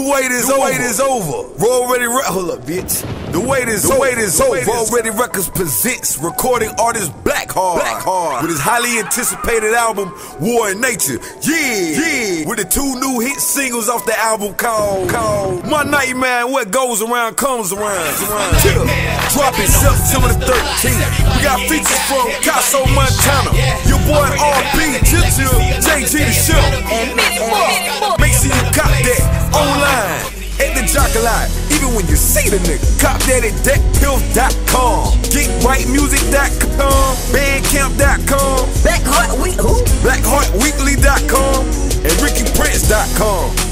wait is over. Already hold up, bitch. The wait is over. Already Records presents recording artist BLAKHEART with his highly anticipated album War in Nature. Yeah. With the 2 new hit singles off the album called My Nightmare and What Goes Around Comes Around. Dropping September the 13th. We got features from Casso Montana, your boy RB, JG the Show. Make sure you cop that online at the Jockey-Lot. Even when you see the nigga, cop that at thatpills.com, getrightmusic.com, bandcamp.com, BLAKHEARTweekly.com, and rickyprince.com.